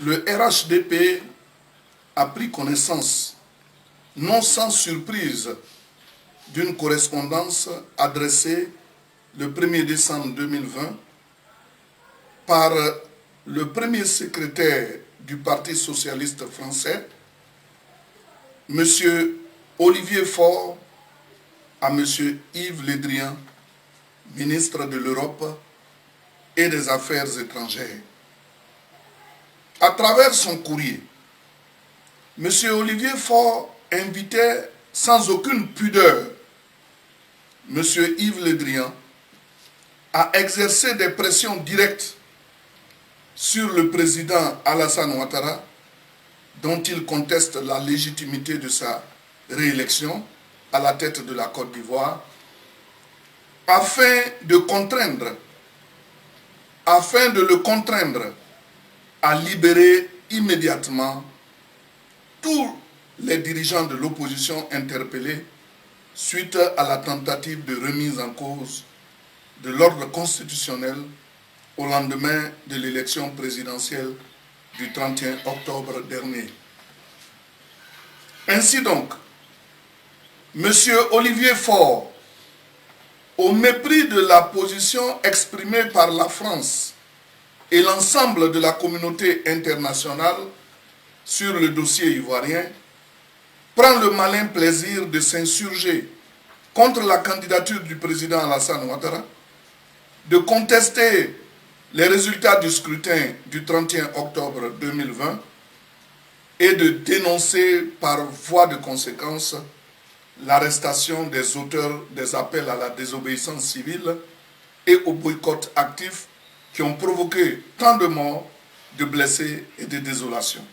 Le RHDP a pris connaissance, non sans surprise, d'une correspondance adressée le 1er décembre 2020 par le premier secrétaire du Parti socialiste français, M. Olivier Faure, à M. Yves Le Drian, ministre de l'Europe et des Affaires étrangères. À travers son courrier, M. Olivier Faure invitait sans aucune pudeur M. Yves Le Drian à exercer des pressions directes sur le président Alassane Ouattara, dont il conteste la légitimité de sa réélection à la tête de la Côte d'Ivoire, afin de le contraindre à libérer immédiatement tous les dirigeants de l'opposition interpellés suite à la tentative de remise en cause de l'ordre constitutionnel au lendemain de l'élection présidentielle du 31 octobre dernier. Ainsi donc, M. Olivier Faure, au mépris de la position exprimée par la France et l'ensemble de la communauté internationale sur le dossier ivoirien, prend le malin plaisir de s'insurger contre la candidature du président Alassane Ouattara, de contester les résultats du scrutin du 31 octobre 2020 et de dénoncer par voie de conséquence l'arrestation des auteurs des appels à la désobéissance civile et au boycott actif qui ont provoqué tant de morts, de blessés et de désolations.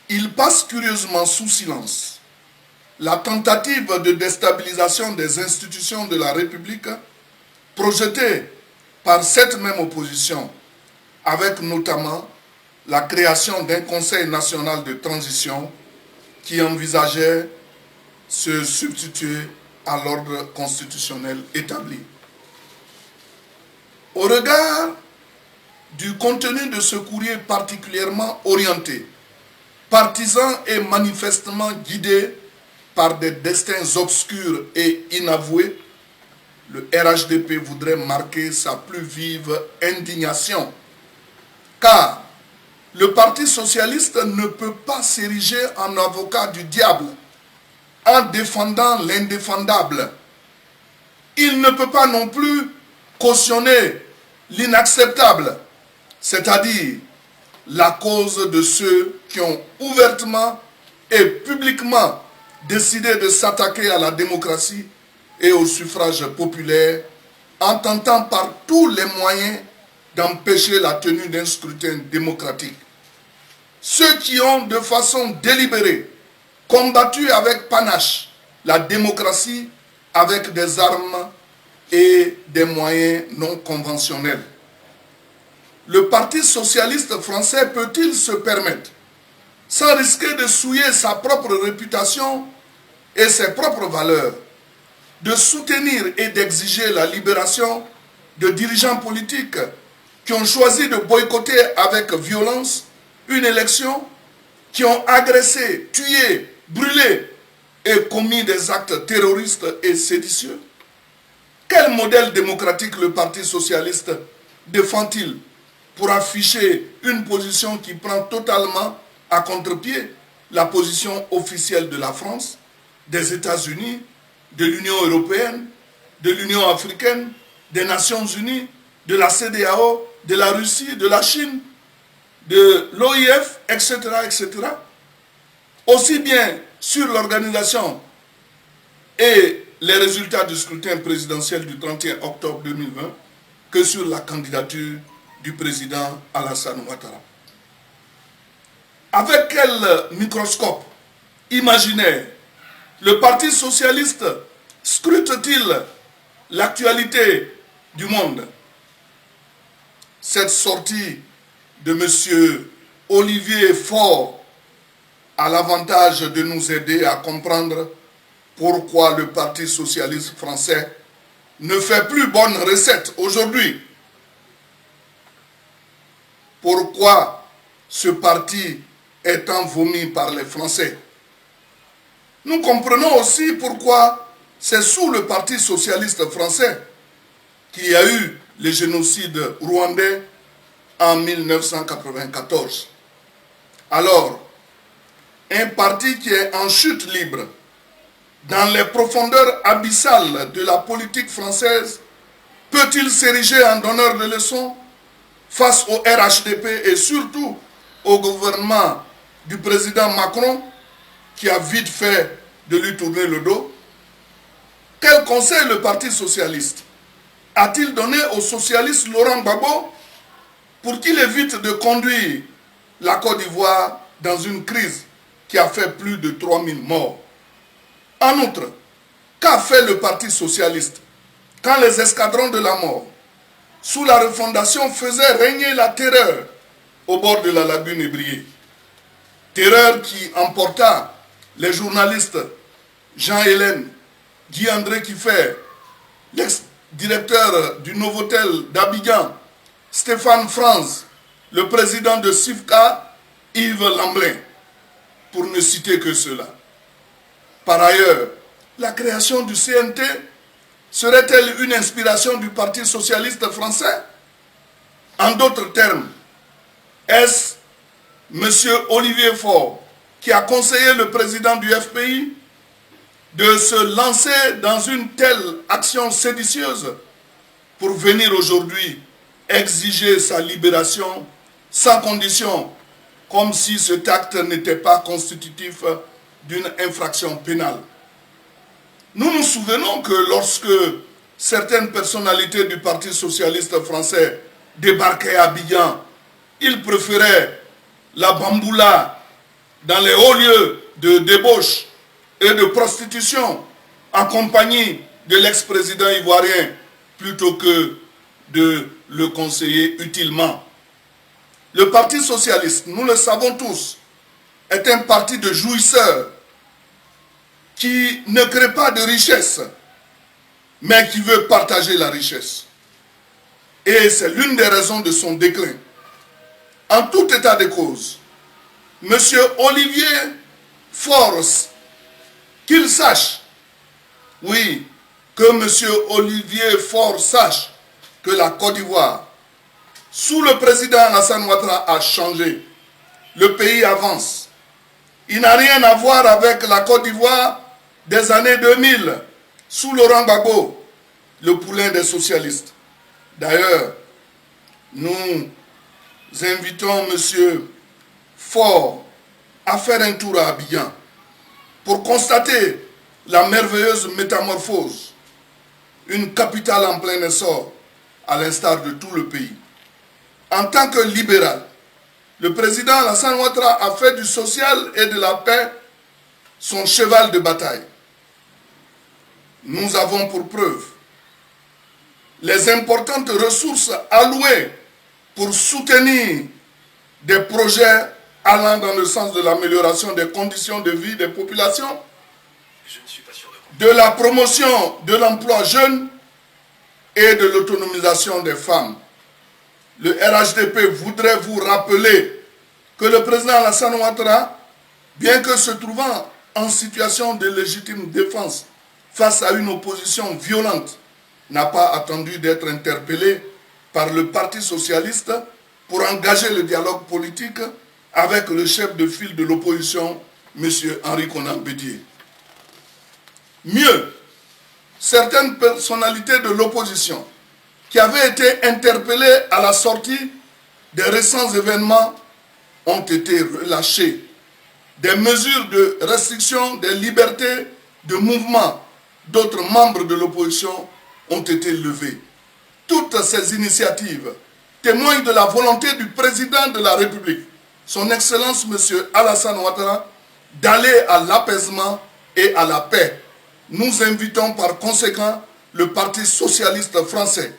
Il passe curieusement sous silence la tentative de déstabilisation des institutions de la République projetée par cette même opposition, avec notamment la création d'un Conseil national de transition qui envisageait se substituer à l'ordre constitutionnel établi. Au regard du contenu de ce courrier particulièrement orienté, partisan et manifestement guidé par des destins obscurs et inavoués, le RHDP voudrait marquer sa plus vive indignation. Car le Parti socialiste ne peut pas s'ériger en avocat du diable en défendant l'indéfendable. Il ne peut pas non plus cautionner l'inacceptable, c'est-à-dire la cause de ceux qui ont ouvertement et publiquement décidé de s'attaquer à la démocratie et au suffrage populaire en tentant par tous les moyens d'empêcher la tenue d'un scrutin démocratique. Ceux qui ont de façon délibérée combattu avec panache la démocratie avec des armes et des moyens non conventionnels. Le Parti socialiste français peut-il se permettre, sans risquer de souiller sa propre réputation et ses propres valeurs, de soutenir et d'exiger la libération de dirigeants politiques qui ont choisi de boycotter avec violence une élection, qui ont agressé, tué, brûlé et commis des actes terroristes et séditieux? Quel modèle démocratique le Parti socialiste défend-il pour afficher une position qui prend totalement à contre-pied la position officielle de la France, des États-Unis, de l'Union européenne, de l'Union africaine, des Nations unies, de la CEDEAO, de la Russie, de la Chine, de l'OIF, etc., etc. Aussi bien sur l'organisation et les résultats du scrutin présidentiel du 31 octobre 2020 que sur la candidature du président Alassane Ouattara. Avec quel microscope imaginaire le Parti socialiste scrute-t-il l'actualité du monde? Cette sortie de M. Olivier Faure a l'avantage de nous aider à comprendre pourquoi le Parti socialiste français ne fait plus bonne recette aujourd'hui. pourquoi ce parti étant vomi par les Français. Nous comprenons aussi pourquoi c'est sous le Parti socialiste français qu'il y a eu le génocide rwandais en 1994. Alors, un parti qui est en chute libre, dans les profondeurs abyssales de la politique française, peut-il s'ériger en donneur de leçons face au RHDP et surtout au gouvernement du président Macron qui a vite fait de lui tourner le dos? Quel conseil le Parti socialiste a-t-il donné au socialiste Laurent Gbagbo pour qu'il évite de conduire la Côte d'Ivoire dans une crise qui a fait plus de 3000 morts? En outre, qu'a fait le Parti socialiste quand les escadrons de la mort, sous la refondation, faisaient régner la terreur au bord de la lagune Ébrié? Terreur qui emporta les journalistes Jean-Hélène, Guy-André Kifer, l'ex-directeur du Novotel d'Abidjan, Stéphane Franz, le président de SIFCA, Yves Lamblin, pour ne citer que cela. Par ailleurs, la création du CNT serait-elle une inspiration du Parti socialiste français? En d'autres termes, est-ce M. Olivier Faure qui a conseillé le président du FPI de se lancer dans une telle action séditieuse pour venir aujourd'hui exiger sa libération sans condition, comme si cet acte n'était pas constitutif d'une infraction pénale? Nous nous souvenons que lorsque certaines personnalités du Parti socialiste français débarquaient à Abidjan, ils préféraient la bamboula dans les hauts lieux de débauche et de prostitution en compagnie de l'ex-président ivoirien plutôt que de le conseiller utilement. Le Parti socialiste, nous le savons tous, est un parti de jouisseurs qui ne crée pas de richesse, mais qui veut partager la richesse. Et c'est l'une des raisons de son déclin. En tout état de cause, M. Olivier Faure, qu'il sache, oui, que M. Olivier Faure sache que la Côte d'Ivoire, sous le président Alassane Ouattara, a changé. Le pays avance. Il n'a rien à voir avec la Côte d'Ivoire des années 2000, sous Laurent Gbagbo, le poulain des socialistes. D'ailleurs, nous invitons M. Faure à faire un tour à Abidjan pour constater la merveilleuse métamorphose, une capitale en plein essor, à l'instar de tout le pays. En tant que libéral, le président Alassane Ouattara a fait du social et de la paix son cheval de bataille. Nous avons pour preuve les importantes ressources allouées pour soutenir des projets allant dans le sens de l'amélioration des conditions de vie des populations, de la promotion de l'emploi jeune et de l'autonomisation des femmes. Le RHDP voudrait vous rappeler que le président Alassane Ouattara, bien que se trouvant en situation de légitime défense face à une opposition violente, n'a pas attendu d'être interpellé par le Parti socialiste pour engager le dialogue politique avec le chef de file de l'opposition, M. Henri Konan Bédié. Mieux, certaines personnalités de l'opposition qui avaient été interpellées à la sortie des récents événements ont été relâchées. Des mesures de restriction des libertés de mouvement d'autres membres de l'opposition ont été levées. Toutes ces initiatives témoignent de la volonté du président de la République, son Excellence M. Alassane Ouattara, d'aller à l'apaisement et à la paix. Nous invitons par conséquent le Parti socialiste français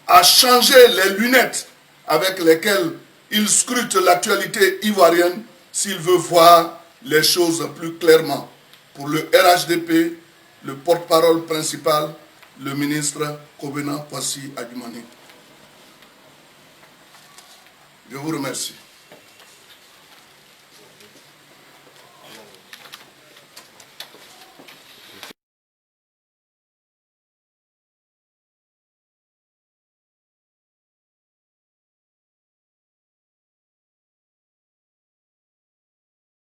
à changer les lunettes avec lesquelles il scrute l'actualité ivoirienne s'il veut voir les choses plus clairement. Pour le RHDP, le porte-parole principal, le ministre Kobena Kwasi Adjumani. Je vous remercie.